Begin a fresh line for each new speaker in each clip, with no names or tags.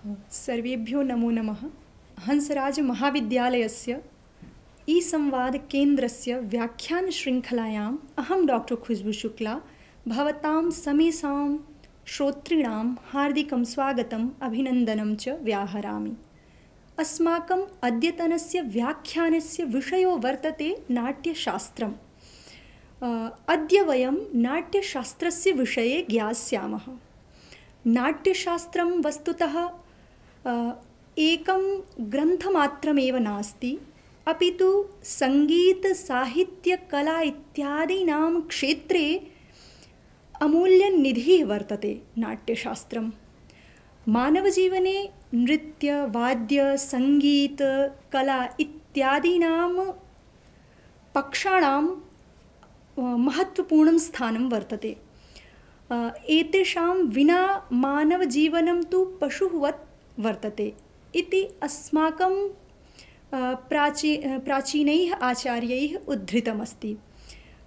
सर्वेभ्यो नमो नमः। हंसराज महाविद्यालयस्य ई-संवादकेन्द्रस्य व्याख्यानशृङ्खलायाम् अहं डॉक्टर खुशबू शुक्ला भवतां समेषां श्रोतॄणां हार्दिकं स्वागतम् अभिनन्दनं च व्याहरामि। अस्माकम् अद्यतनस्य व्याख्यानस्य विषयो वर्तते नाट्यशास्त्रम्। अद्य वयं नाट्यशास्त्रस्य विषये ज्ञास्यामः। नाट्यशास्त्रं वस्तुतः एकं ग्रन्थमात्रमेव नास्ति, अपि तु संगीत, साहित्य, कला इत्यादीनां क्षेत्रे अमूल्यनिधिः वर्तते नाट्यशास्त्रं। मानवजीवने नृत्य, वाद्य, संगीत, कला इत्यादीनां पक्षाणां महत्त्वपूर्णं स्थानं वर्तते। एतेषां विना मानवजीवनं तु पशुवत् वर्तते इति अस्माकं प्राचीनैः आचार्यैः उद्धृतमस्ति।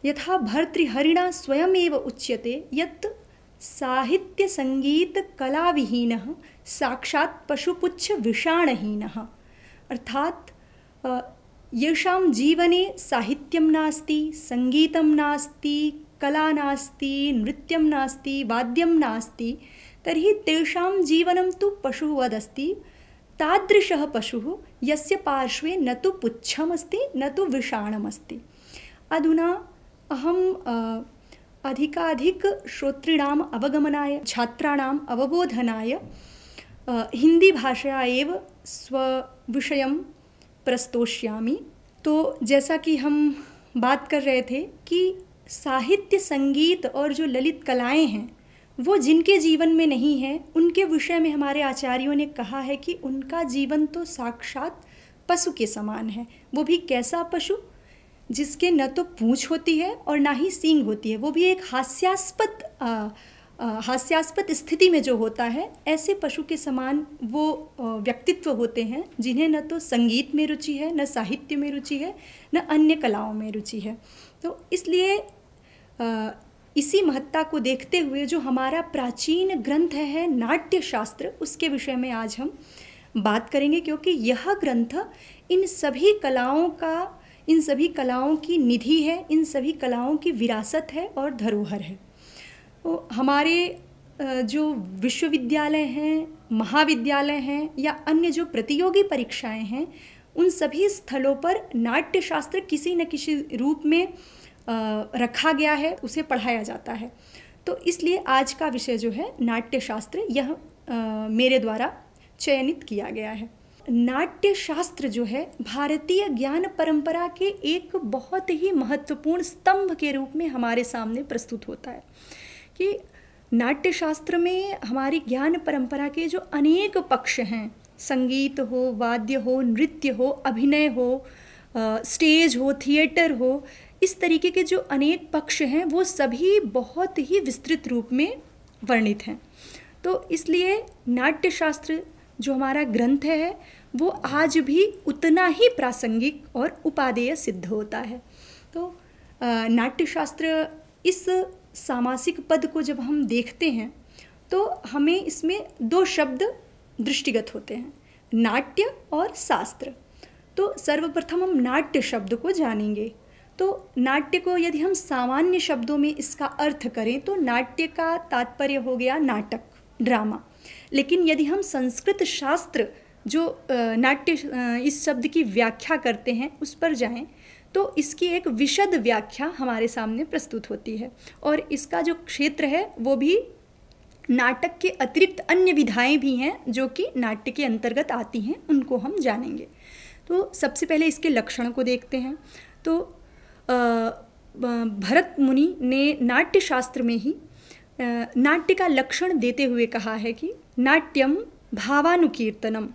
यथा भर्तृहरिणा स्वयमेव उच्यते यत् साहित्यसङ्गीतकलाविहीनः साक्षात् पशुपुच्छविषाणहीनः। अर्थात् येषां जीवने साहित्यं नास्ति, सङ्गीतं नास्ति, कला नास्ति, नृत्यं नास्ति, वाद्यं नास्ति, तर्हि तेषां जीवनं तु पशुवदस्ति। तादृशः पशुः यस्य पार्श्वे न तु पुच्छमस्ति न तु विषाणमस्ति। अधुना अहं अधिकाधिक श्रोतॄणाम् अवगमनाय, छात्राणाम् अवबोधनाय हिंदीभाषया एव स्वविषयं प्रस्तोष्यामि। तो जैसा कि हम बात कर रहे थे कि साहित्य, संगीत और जो ललित कलाएं हैं वो जिनके जीवन में नहीं है, उनके विषय में हमारे आचार्यों ने कहा है कि उनका जीवन तो साक्षात पशु के समान है। वो भी कैसा पशु? जिसके न तो पूँछ होती है और ना ही सींग होती है। वो भी एक हास्यास्पद स्थिति में जो होता है, ऐसे पशु के समान वो व्यक्तित्व होते हैं जिन्हें न तो संगीत में रुचि है, न साहित्य में रुचि है, न अन्य कलाओं में रुचि है। तो इसलिए इसी महत्ता को देखते हुए जो हमारा प्राचीन ग्रंथ है नाट्यशास्त्र, उसके विषय में आज हम बात करेंगे, क्योंकि यह ग्रंथ इन सभी कलाओं की निधि है, इन सभी कलाओं की विरासत है और धरोहर है। तो हमारे जो विश्वविद्यालय हैं, महाविद्यालय हैं या अन्य जो प्रतियोगी परीक्षाएं हैं, उन सभी स्थलों पर नाट्यशास्त्र किसी न किसी रूप में रखा गया है, उसे पढ़ाया जाता है। तो इसलिए आज का विषय जो है नाट्यशास्त्र, यह मेरे द्वारा चयनित किया गया है। नाट्यशास्त्र जो है भारतीय ज्ञान परंपरा के एक बहुत ही महत्वपूर्ण स्तंभ के रूप में हमारे सामने प्रस्तुत होता है कि नाट्यशास्त्र में हमारी ज्ञान परंपरा के जो अनेक पक्ष हैं, संगीत हो, वाद्य हो, नृत्य हो, अभिनय हो, स्टेज हो, थिएटर हो, इस तरीके के जो अनेक पक्ष हैं वो सभी बहुत ही विस्तृत रूप में वर्णित हैं। तो इसलिए नाट्यशास्त्र जो हमारा ग्रंथ है वो आज भी उतना ही प्रासंगिक और उपादेय सिद्ध होता है। तो नाट्यशास्त्र, इस सामासिक पद को जब हम देखते हैं तो हमें इसमें दो शब्द दृष्टिगत होते हैं, नाट्य और शास्त्र। तो सर्वप्रथम हम नाट्य शब्द को जानेंगे। तो नाट्य को यदि हम सामान्य शब्दों में इसका अर्थ करें तो नाट्य का तात्पर्य हो गया नाटक, ड्रामा। लेकिन यदि हम संस्कृत शास्त्र जो नाट्य इस शब्द की व्याख्या करते हैं उस पर जाएं तो इसकी एक विशद व्याख्या हमारे सामने प्रस्तुत होती है। और इसका जो क्षेत्र है वो भी नाटक के अतिरिक्त अन्य विधाएं भी हैं जो कि नाट्य के अंतर्गत आती हैं, उनको हम जानेंगे। तो सबसे पहले इसके लक्षण को देखते हैं। तो भरत मुनि ने नाट्यशास्त्र में ही नाट्य का लक्षण देते हुए कहा है कि नाट्यम भावानुकीर्तनम,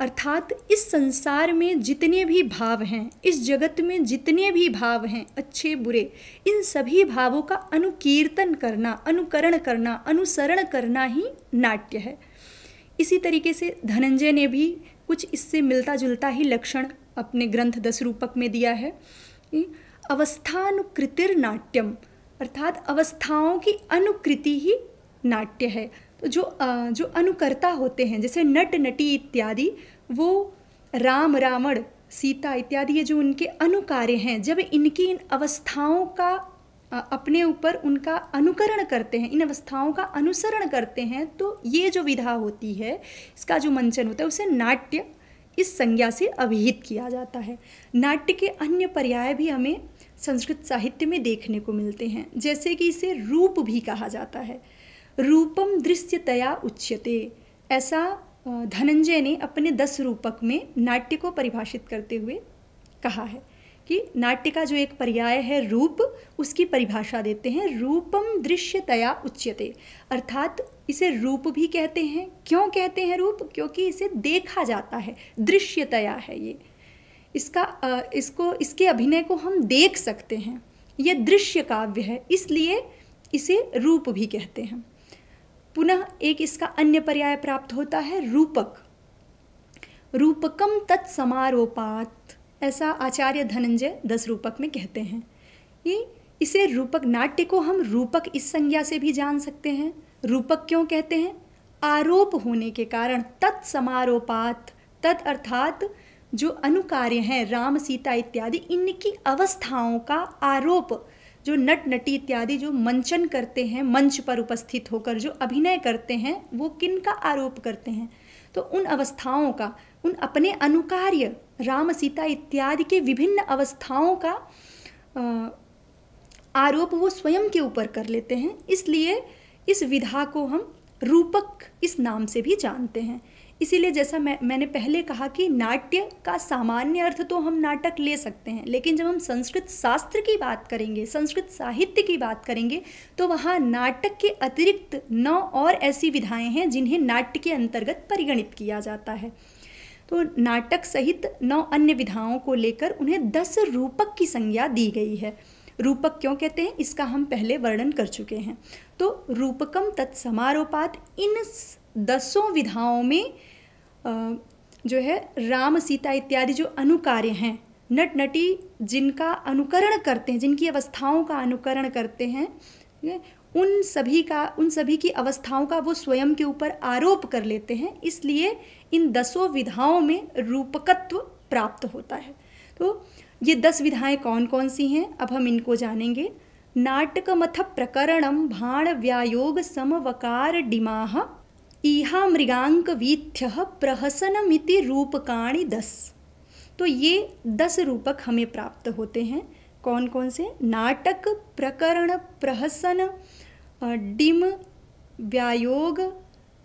अर्थात इस संसार में जितने भी भाव हैं, इस जगत में जितने भी भाव हैं, अच्छे बुरे, इन सभी भावों का अनुकीर्तन करना, अनुकरण करना, अनुसरण करना ही नाट्य है। इसी तरीके से धनंजय ने भी कुछ इससे मिलता जुलता ही लक्षण अपने ग्रंथ 10 रूपक में दिया है। अवस्थानुकृतिर नाट्यम, अर्थात अवस्थाओं की अनुकृति ही नाट्य है। तो जो अनुकर्ता होते हैं, जैसे नट नटी इत्यादि, वो राम रावण सीता इत्यादि ये जो उनके अनुकार्य हैं, जब इनकी इन अवस्थाओं का अपने ऊपर उनका अनुकरण करते हैं, इन अवस्थाओं का अनुसरण करते हैं, तो ये जो विधा होती है, इसका जो मंचन होता है, उसे नाट्य इस संज्ञा से अभिहित किया जाता है। नाट्य के अन्य पर्याय भी हमें संस्कृत साहित्य में देखने को मिलते हैं, जैसे कि इसे रूप भी कहा जाता है। रूपम दृश्यतया उच्यते, ऐसा धनंजय ने अपने 10 रूपक में नाट्य को परिभाषित करते हुए कहा है कि नाट्य का जो एक पर्याय है रूप, उसकी परिभाषा देते हैं, रूपम दृश्यतया उच्यते, अर्थात इसे रूप भी कहते हैं। क्यों कहते हैं रूप? क्योंकि इसे देखा जाता है, दृश्यतया है ये, इसके अभिनय को हम देख सकते हैं, ये दृश्य काव्य है, इसलिए इसे रूप भी कहते हैं। पुनः एक इसका अन्य पर्याय प्राप्त होता है रूपक, रूपकम तत्समारोपात, ऐसा आचार्य धनंजय 10 रूपक में कहते हैं। ये इसे रूपक, नाट्य को हम रूपक इस संज्ञा से भी जान सकते हैं। रूपक क्यों कहते हैं? आरोप होने के कारण, तत्समारोपात, तत् अर्थात जो अनुकार्य हैं राम सीता इत्यादि, इनकी अवस्थाओं का आरोप, जो नट नटी इत्यादि जो मंचन करते हैं, मंच पर उपस्थित होकर जो अभिनय करते हैं, वो किन का आरोप करते हैं? तो उन अवस्थाओं का, उन अपने अनुकार्य राम सीता इत्यादि के विभिन्न अवस्थाओं का आरोप वो स्वयं के ऊपर कर लेते हैं, इसलिए इस विधा को हम रूपक इस नाम से भी जानते हैं। इसीलिए जैसा मैंने पहले कहा कि नाट्य का सामान्य अर्थ तो हम नाटक ले सकते हैं, लेकिन जब हम संस्कृत शास्त्र की बात करेंगे, संस्कृत साहित्य की बात करेंगे, तो वहाँ नाटक के अतिरिक्त 9 और ऐसी विधाएं हैं जिन्हें नाट्य के अंतर्गत परिगणित किया जाता है। तो नाटक सहित 9 अन्य विधाओं को लेकर उन्हें 10 रूपक की संज्ञा दी गई है। रूपक क्यों कहते हैं, इसका हम पहले वर्णन कर चुके हैं। तो रूपकम तत्समारोपात, इन 10 विधाओं में जो है राम सीता इत्यादि जो अनुकार्य हैं, नट नटी जिनका अनुकरण करते हैं, जिनकी अवस्थाओं का अनुकरण करते हैं, उन सभी की अवस्थाओं का वो स्वयं के ऊपर आरोप कर लेते हैं, इसलिए इन 10 विधाओं में रूपकत्व प्राप्त होता है। तो ये 10 विधाएं कौन कौन सी हैं, अब हम इनको जानेंगे। नाटकमथ प्रकरणम भाण व्यायोग समवकार डिमाह इहा मृगांक वीथ्य प्रहसनमिति रूपकाणि 10। तो ये 10 रूपक हमें प्राप्त होते हैं। कौन कौन से? नाटक, प्रकरण, प्रहसन, डिम, व्यायोग,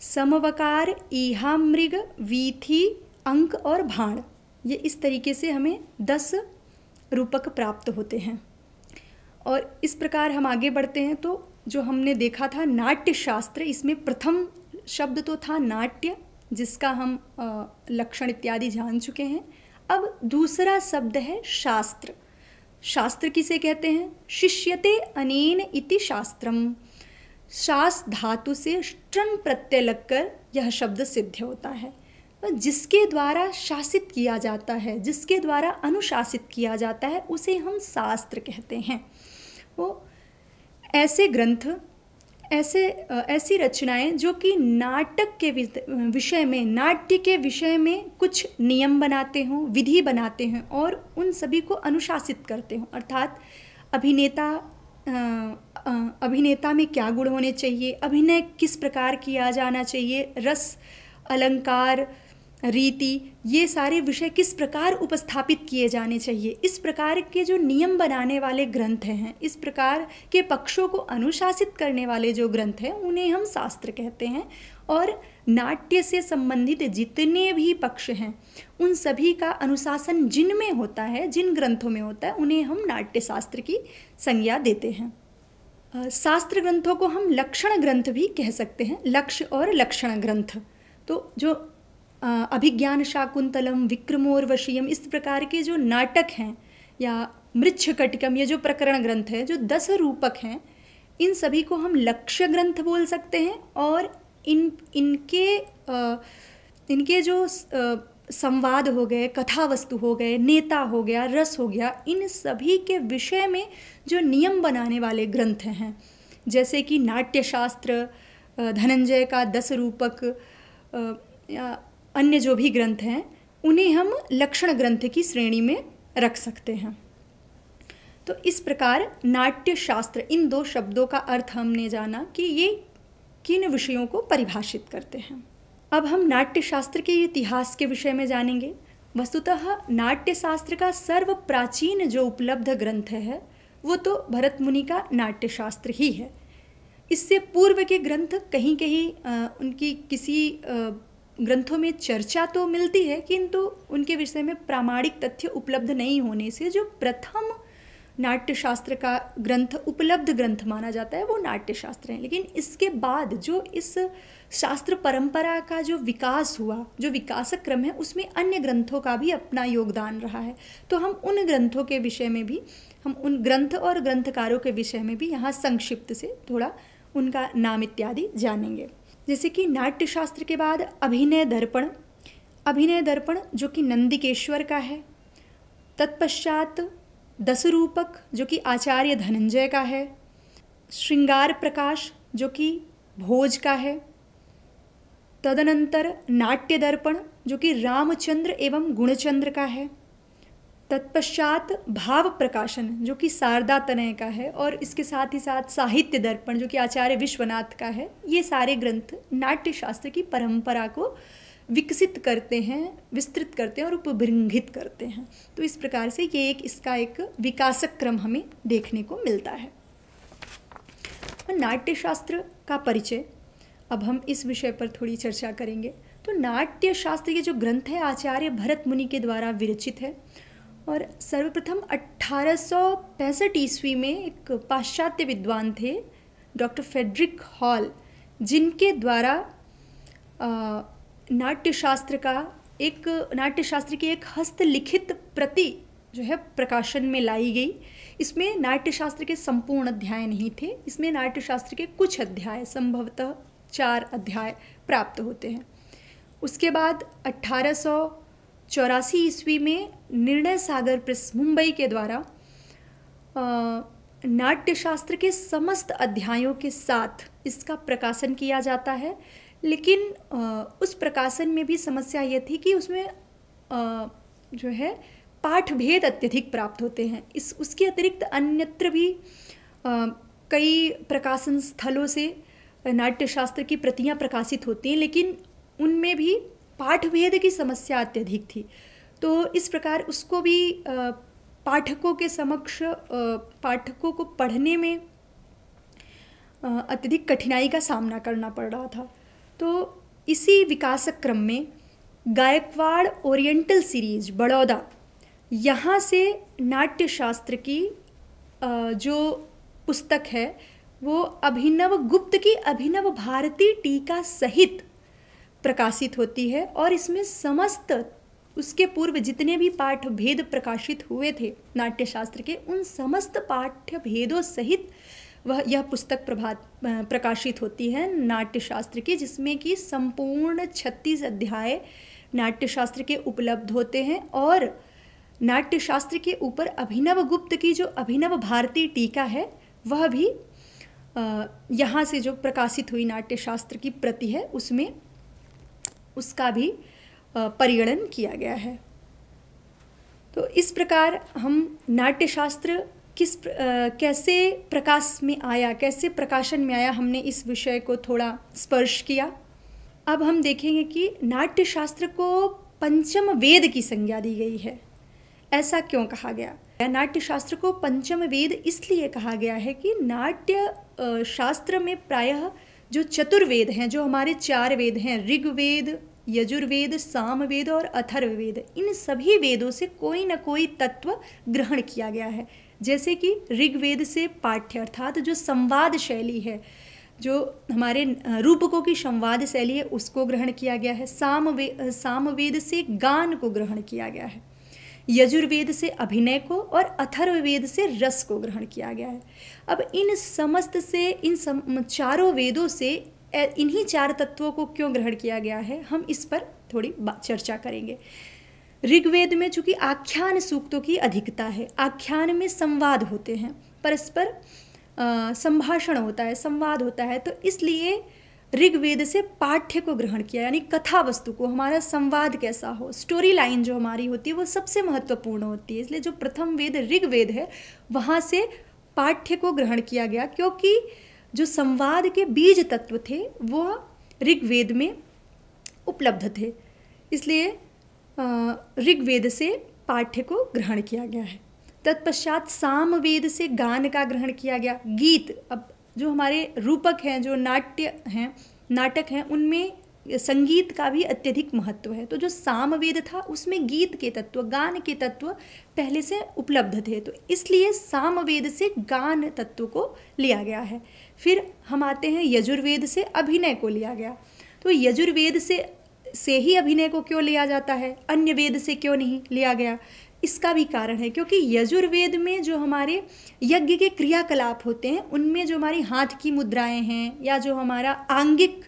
समवकार, इहा मृग, वीथी, अंक और भाण, ये इस तरीके से हमें 10 रूपक प्राप्त होते हैं। और इस प्रकार हम आगे बढ़ते हैं तो जो हमने देखा था नाट्य शास्त्र, इसमें प्रथम शब्द तो था नाट्य, जिसका हम लक्षण इत्यादि जान चुके हैं। अब दूसरा शब्द है शास्त्र। शास्त्र किसे कहते हैं? शिष्यते अनेन इति शास्त्रम। शास धातु से ष्ट्रन प्रत्यय लगकर यह शब्द सिद्ध होता है। जिसके द्वारा शासित किया जाता है, जिसके द्वारा अनुशासित किया जाता है, उसे हम शास्त्र कहते हैं। वो ऐसे ग्रंथ, ऐसी रचनाएं जो कि नाटक के विषय में, नाट्य के विषय में कुछ नियम बनाते हों, विधि बनाते हैं और उन सभी को अनुशासित करते हों। अर्थात अभिनेता में क्या गुण होने चाहिए, अभिनय किस प्रकार किया जाना चाहिए, रस, अलंकार, रीति, ये सारे विषय किस प्रकार उपस्थापित किए जाने चाहिए, इस प्रकार के जो नियम बनाने वाले ग्रंथ हैं, इस प्रकार के पक्षों को अनुशासित करने वाले जो ग्रंथ हैं, उन्हें हम शास्त्र कहते हैं। और नाट्य से संबंधित जितने भी पक्ष हैं, उन सभी का अनुशासन जिनमें होता है, जिन ग्रंथों में होता है, उन्हें हम नाट्य शास्त्र की संज्ञा देते हैं। शास्त्र ग्रंथों को हम लक्षण ग्रंथ भी कह सकते हैं, लक्ष्य और लक्षण ग्रंथ। तो जो अभिज्ञान शाकुंतलम, विक्रमोर्वशीयम, इस प्रकार के जो नाटक हैं, या मृच्छकटिकम, ये जो प्रकरण ग्रंथ है, जो 10 रूपक हैं, इन सभी को हम लक्ष्य ग्रंथ बोल सकते हैं। और इनके जो संवाद हो गए, कथा वस्तु हो गए, नेता हो गया, रस हो गया, इन सभी के विषय में जो नियम बनाने वाले ग्रंथ हैं, जैसे कि नाट्यशास्त्र, धनंजय का 10 रूपक या अन्य जो भी ग्रंथ हैं उन्हें हम लक्षण ग्रंथ की श्रेणी में रख सकते हैं। तो इस प्रकार नाट्य शास्त्र, इन 2 शब्दों का अर्थ हमने जाना कि ये किन विषयों को परिभाषित करते हैं। अब हम नाट्य शास्त्र के इतिहास के विषय में जानेंगे। वस्तुतः नाट्य शास्त्र का सर्व प्राचीन जो उपलब्ध ग्रंथ है वो तो भरत मुनि का नाट्य शास्त्र ही है। इससे पूर्व के ग्रंथ कहीं कहीं उनकी किसी ग्रंथों में चर्चा तो मिलती है, किंतु उनके विषय में प्रामाणिक तथ्य उपलब्ध नहीं होने से जो प्रथम नाट्य शास्त्र का ग्रंथ उपलब्ध ग्रंथ माना जाता है वो नाट्य शास्त्र है। लेकिन इसके बाद जो इस शास्त्र परंपरा का जो विकास हुआ, जो विकासक क्रम है, उसमें अन्य ग्रंथों का भी अपना योगदान रहा है। तो हम उन ग्रंथों के विषय में भी, हम उन ग्रंथ और ग्रंथकारों के विषय में भी यहाँ संक्षिप्त से थोड़ा उनका नाम इत्यादि जानेंगे। जैसे कि नाट्य शास्त्र के बाद अभिनय दर्पण, अभिनय दर्पण जो कि नंदिकेश्वर का है। तत्पश्चात 10 रूपक जो कि आचार्य धनंजय का है। श्रृंगार प्रकाश जो कि भोज का है। तदनंतर नाट्य दर्पण जो कि रामचंद्र एवं गुणचंद्र का है। तत्पश्चात भाव प्रकाशन जो कि शारदा तनय का है, और इसके साथ ही साथ साहित्य दर्पण जो कि आचार्य विश्वनाथ का है। ये सारे ग्रंथ नाट्य शास्त्र की परंपरा को विकसित करते हैं, विस्तृत करते हैं और उपबृंहित करते हैं। तो इस प्रकार से ये इसका एक विकासक क्रम हमें देखने को मिलता है। नाट्य शास्त्र का परिचय, अब हम इस विषय पर थोड़ी चर्चा करेंगे। तो नाट्य शास्त्र के जो ग्रंथ है आचार्य भरत मुनि के द्वारा विरचित है, और सर्वप्रथम 1865 ईस्वी में एक पाश्चात्य विद्वान थे डॉक्टर फ्रेडरिक हॉल, जिनके द्वारा नाट्यशास्त्र की एक हस्तलिखित प्रति जो है प्रकाशन में लाई गई। इसमें नाट्यशास्त्र के संपूर्ण अध्याय नहीं थे, इसमें नाट्यशास्त्र के कुछ अध्याय, संभवतः 4 अध्याय प्राप्त होते हैं। उसके बाद 1884 ईस्वी में निर्णय सागर प्रेस मुंबई के द्वारा नाट्यशास्त्र के समस्त अध्यायों के साथ इसका प्रकाशन किया जाता है। लेकिन उस प्रकाशन में भी समस्या ये थी कि उसमें जो है पाठभेद अत्यधिक प्राप्त होते हैं। उसके अतिरिक्त अन्यत्र भी कई प्रकाशन स्थलों से नाट्यशास्त्र की प्रतियां प्रकाशित होती हैं, लेकिन उनमें भी पाठभेद की समस्या अत्यधिक थी। तो इस प्रकार उसको भी पाठकों के समक्ष, पाठकों को पढ़ने में अत्यधिक कठिनाई का सामना करना पड़ रहा था। तो इसी विकासक क्रम में गायकवाड़ ओरिएंटल सीरीज बड़ौदा, यहाँ से नाट्यशास्त्र की जो पुस्तक है वो अभिनव गुप्त की अभिनव भारती टीका सहित प्रकाशित होती है, और इसमें समस्त उसके पूर्व जितने भी पाठ भेद प्रकाशित हुए थे नाट्यशास्त्र के, उन समस्त पाठ्य भेदों सहित यह पुस्तक प्रकाशित होती है नाट्यशास्त्र की, जिसमें कि संपूर्ण 36 अध्याय नाट्यशास्त्र के उपलब्ध होते हैं। और नाट्यशास्त्र के ऊपर अभिनव गुप्त की जो अभिनव भारती टीका है वह भी यहाँ से जो प्रकाशित हुई नाट्यशास्त्र की प्रति है उसमें उसका भी परिगणन किया गया है। तो इस प्रकार हम नाट्यशास्त्र कैसे प्रकाश में आया, कैसे प्रकाशन में आया, हमने इस विषय को थोड़ा स्पर्श किया। अब हम देखेंगे कि नाट्यशास्त्र को पंचम वेद की संज्ञा दी गई है। ऐसा क्यों कहा गया? नाट्यशास्त्र को पंचम वेद इसलिए कहा गया है कि नाट्य शास्त्र में प्रायः जो चतुर्वेद हैं, जो हमारे 4 वेद हैं, ऋग्वेद, यजुर्वेद, सामवेद और अथर्ववेद, इन सभी वेदों से कोई न कोई तत्व ग्रहण किया गया है। जैसे कि ऋग्वेद से पाठ्य अर्थात जो संवाद शैली है, जो हमारे रूपकों की संवाद शैली है, उसको ग्रहण किया गया है। सामवेद से गान को ग्रहण किया गया है। यजुर्वेद से अभिनय को और अथर्ववेद से रस को ग्रहण किया गया है। अब इन समस्त से, इन चारों वेदों से इन्हीं 4 तत्वों को क्यों ग्रहण किया गया है, हम इस पर थोड़ी चर्चा करेंगे। ऋग्वेद में चूंकि आख्यान सूक्तों की अधिकता है, आख्यान में संवाद होते हैं, परस्पर संभाषण होता है, संवाद होता है, तो इसलिए ऋग्वेद से पाठ्य को ग्रहण किया, यानी कथा वस्तु को, हमारा संवाद कैसा हो, स्टोरी लाइन जो हमारी होती है वो सबसे महत्वपूर्ण होती है। इसलिए जो प्रथम वेद ऋग्वेद है वहाँ से पाठ्य को ग्रहण किया गया, क्योंकि जो संवाद के बीज तत्व थे वह ऋग्वेद में उपलब्ध थे। इसलिए ऋग्वेद से पाठ्य को ग्रहण किया गया है। तत्पश्चात सामवेद से गान का ग्रहण किया गया। गीत, अब जो हमारे रूपक हैं, जो नाट्य हैं, नाटक हैं, उनमें संगीत का भी अत्यधिक महत्व है। तो जो सामवेद था उसमें गीत के तत्व, गान के तत्व पहले से उपलब्ध थे, तो इसलिए सामवेद से गान तत्व को लिया गया है। फिर हम आते हैं यजुर्वेद से अभिनय को लिया गया। तो यजुर्वेद से ही अभिनय को क्यों लिया जाता है, अन्य वेद से क्यों नहीं लिया गया? इसका भी कारण है, क्योंकि यजुर्वेद में जो हमारे यज्ञ के क्रियाकलाप होते हैं उनमें जो हमारी हाथ की मुद्राएं हैं, या जो हमारा आंगिक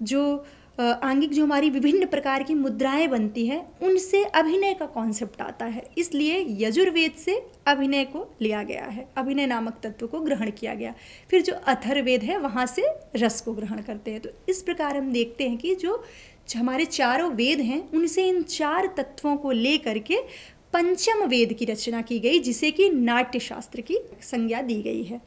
जो हमारी विभिन्न प्रकार की मुद्राएं बनती हैं, उनसे अभिनय का कॉन्सेप्ट आता है। इसलिए यजुर्वेद से अभिनय को लिया गया है, अभिनय नामक तत्व को ग्रहण किया गया। फिर जो अथर्ववेद है वहाँ से रस को ग्रहण करते हैं। तो इस प्रकार हम देखते हैं कि जो हमारे चारों वेद हैं उनसे इन चार तत्वों को ले करके पंचम वेद की रचना की गई, जिसे कि नाट्य शास्त्र की संज्ञा दी गई है।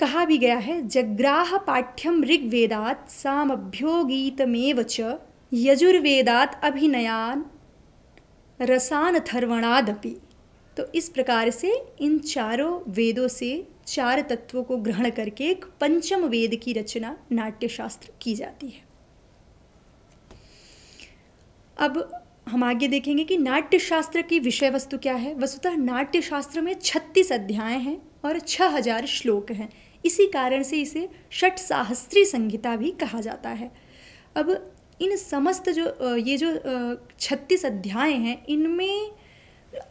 कहा भी गया है, जग्राह पाठ्यम ऋग्वेदात् सामभ्योगीतमेव च यजुर्वेदात् अभिनयान रसानथर्वणादपि। तो इस प्रकार से इन चारों वेदों से चार तत्वों को ग्रहण करके एक पंचम वेद की रचना नाट्य शास्त्र की जाती है। अब हम आगे देखेंगे कि नाट्य शास्त्र की विषय वस्तु क्या है। वस्तुतः नाट्य शास्त्र में 36 अध्याय हैं और 6000 श्लोक हैं। इसी कारण से इसे षट साहस्री संहिता भी कहा जाता है। अब इन समस्त ये जो 36 अध्याय हैं, इनमें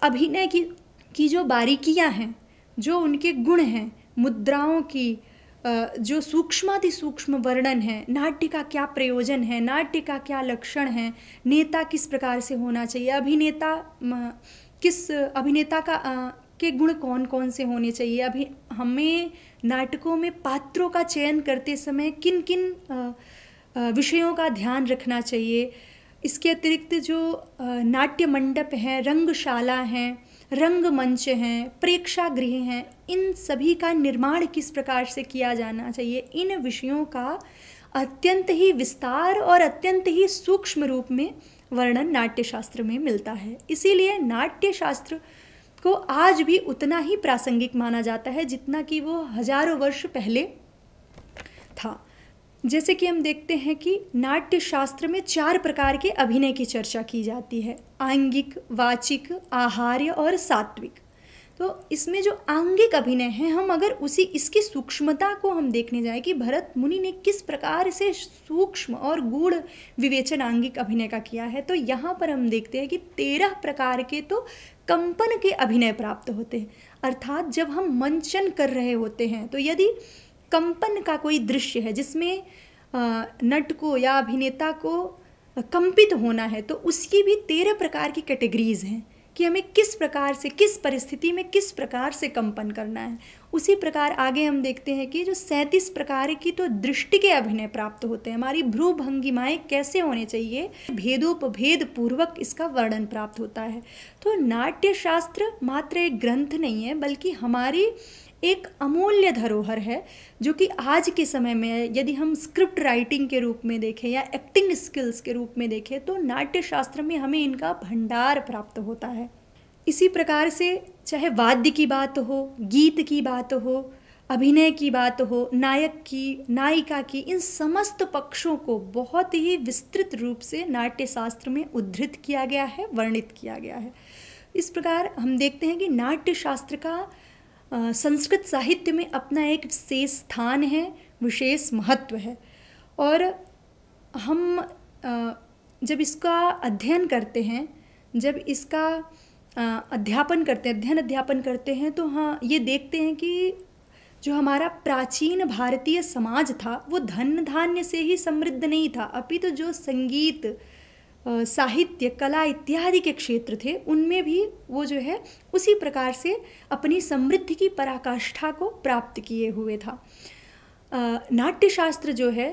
अभिनय की जो बारीकियां हैं, जो उनके गुण हैं, मुद्राओं की जो सूक्ष्माति सूक्ष्म वर्णन है, नाट्य का क्या प्रयोजन है, नाट्य का क्या लक्षण है, नेता किस प्रकार से होना चाहिए, अभिनेता के गुण कौन कौन से होने चाहिए, हमें नाटकों में पात्रों का चयन करते समय किन किन विषयों का ध्यान रखना चाहिए। इसके अतिरिक्त जो नाट्य मंडप हैं, रंगशाला हैं, रंगमंच हैं, प्रेक्षागृह हैं, इन सभी का निर्माण किस प्रकार से किया जाना चाहिए, इन विषयों का अत्यंत ही विस्तार और अत्यंत ही सूक्ष्म रूप में वर्णन नाट्य शास्त्र में मिलता है। इसीलिए नाट्य शास्त्र को आज भी उतना ही प्रासंगिक माना जाता है जितना कि वो हजारों वर्ष पहले था। जैसे कि हम देखते हैं कि नाट्य शास्त्र में 4 प्रकार के अभिनय की चर्चा की जाती है, आंगिक, वाचिक, आहार्य और सात्विक। तो इसमें जो आंगिक अभिनय है, हम अगर इसकी सूक्ष्मता को हम देखने जाए कि भरत मुनि ने किस प्रकार से सूक्ष्म और गूढ़ विवेचन आंगिक अभिनय का किया है, तो यहाँ पर हम देखते हैं कि 13 प्रकार के तो कंपन के अभिनय प्राप्त होते हैं। अर्थात जब हम मंचन कर रहे होते हैं, तो यदि कंपन का कोई दृश्य है जिसमें नट को या अभिनेता को कंपित होना है, तो उसकी भी 13 प्रकार की कैटेगरीज हैं कि हमें किस प्रकार से, किस परिस्थिति में किस प्रकार से कंपन करना है। उसी प्रकार आगे हम देखते हैं कि जो 37 प्रकार की तो दृष्टि के अभिनय प्राप्त होते हैं, हमारी भ्रू भंगिमाएँ कैसे होने चाहिए, भेदोपभेद पूर्वक इसका वर्णन प्राप्त होता है। तो नाट्य शास्त्र मात्र एक ग्रंथ नहीं है, बल्कि हमारी एक अमूल्य धरोहर है, जो कि आज के समय में यदि हम स्क्रिप्ट राइटिंग के रूप में देखें या एक्टिंग स्किल्स के रूप में देखें, तो नाट्य शास्त्र में हमें इनका भंडार प्राप्त होता है। इसी प्रकार से चाहे वाद्य की बात हो, गीत की बात हो, अभिनय की बात हो, नायक की, नायिका की, इन समस्त पक्षों को बहुत ही विस्तृत रूप से नाट्य शास्त्र में उद्धृत किया गया है, वर्णित किया गया है। इस प्रकार हम देखते हैं कि नाट्य शास्त्र का संस्कृत साहित्य में अपना एक विशेष स्थान है, विशेष महत्व है। और हम जब इसका अध्ययन करते हैं, जब इसका अध्ययन अध्यापन करते हैं, तो हाँ, ये देखते हैं कि जो हमारा प्राचीन भारतीय समाज था वो धन धान्य से ही समृद्ध नहीं था, अपितु जो संगीत, साहित्य, कला इत्यादि के क्षेत्र थे, उनमें भी वो जो है उसी प्रकार से अपनी समृद्धि की पराकाष्ठा को प्राप्त किए हुए था। नाट्य शास्त्र जो है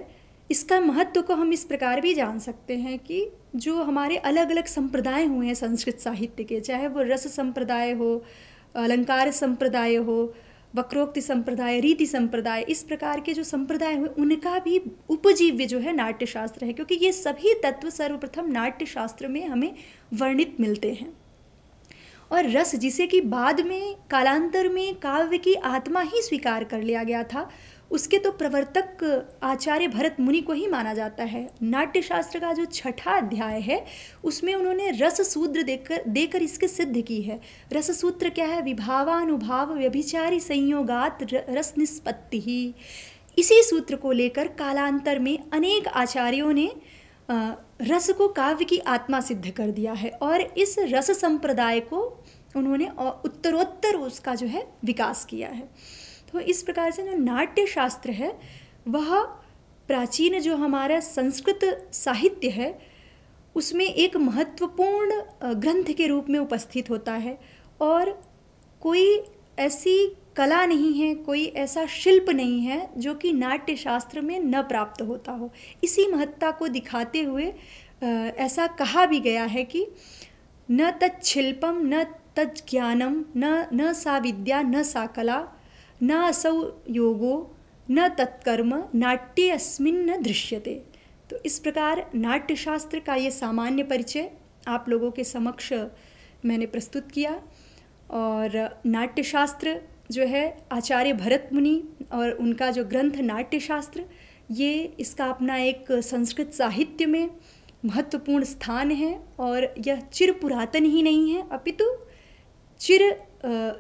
इसका महत्व को हम इस प्रकार भी जान सकते हैं कि जो हमारे अलग अलग संप्रदाय हुए हैं संस्कृत साहित्य के, चाहे वो रस संप्रदाय हो, अलंकार संप्रदाय हो, वक्रोक्ति संप्रदाय, रीति संप्रदाय, इस प्रकार के जो संप्रदाय हुए उनका भी उपजीव्य जो है नाट्यशास्त्र है, क्योंकि ये सभी तत्व सर्वप्रथम नाट्यशास्त्र में हमें वर्णित मिलते हैं। और रस, जिसे कि बाद में कालांतर में काव्य की आत्मा ही स्वीकार कर लिया गया था, उसके तो प्रवर्तक आचार्य भरत मुनि को ही माना जाता है। नाट्यशास्त्र का जो छठा अध्याय है उसमें उन्होंने रस सूत्र देकर इसके सिद्ध की है। रस सूत्र क्या है? विभावानुभाव व्यभिचारी संयोगात रस निष्पत्ति ही। इसी सूत्र को लेकर कालांतर में अनेक आचार्यों ने रस को काव्य की आत्मा सिद्ध कर दिया है और इस रस संप्रदाय को उन्होंने उत्तरोत्तर उसका जो है विकास किया है। तो इस प्रकार से जो नाट्य शास्त्र है वह प्राचीन जो हमारा संस्कृत साहित्य है उसमें एक महत्वपूर्ण ग्रंथ के रूप में उपस्थित होता है और कोई ऐसी कला नहीं है, कोई ऐसा शिल्प नहीं है जो कि नाट्य शास्त्र में न प्राप्त होता हो। इसी महत्ता को दिखाते हुए ऐसा कहा भी गया है कि न तच्छिल्पम न तज्ज्ञानम न सा विद्या न सा कला न असौ योगो न तत्कर्म नाट्ये अस्मिन् न दृश्यते। तो इस प्रकार नाट्यशास्त्र का ये सामान्य परिचय आप लोगों के समक्ष मैंने प्रस्तुत किया। और नाट्यशास्त्र जो है आचार्य भरत मुनि और उनका जो ग्रंथ नाट्यशास्त्र, ये इसका अपना एक संस्कृत साहित्य में महत्वपूर्ण स्थान है और यह चिर पुरातन ही नहीं है अपितु चिर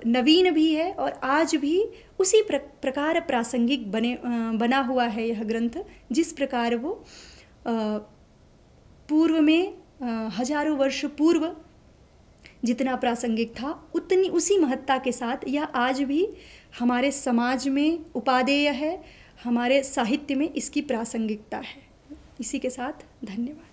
नवीन भी है और आज भी उसी प्रकार प्रासंगिक बना हुआ है यह ग्रंथ, जिस प्रकार वो पूर्व में हजारों वर्ष पूर्व जितना प्रासंगिक था उतनी उसी महत्ता के साथ यह आज भी हमारे समाज में उपादेय है, हमारे साहित्य में इसकी प्रासंगिकता है। इसी के साथ धन्यवाद।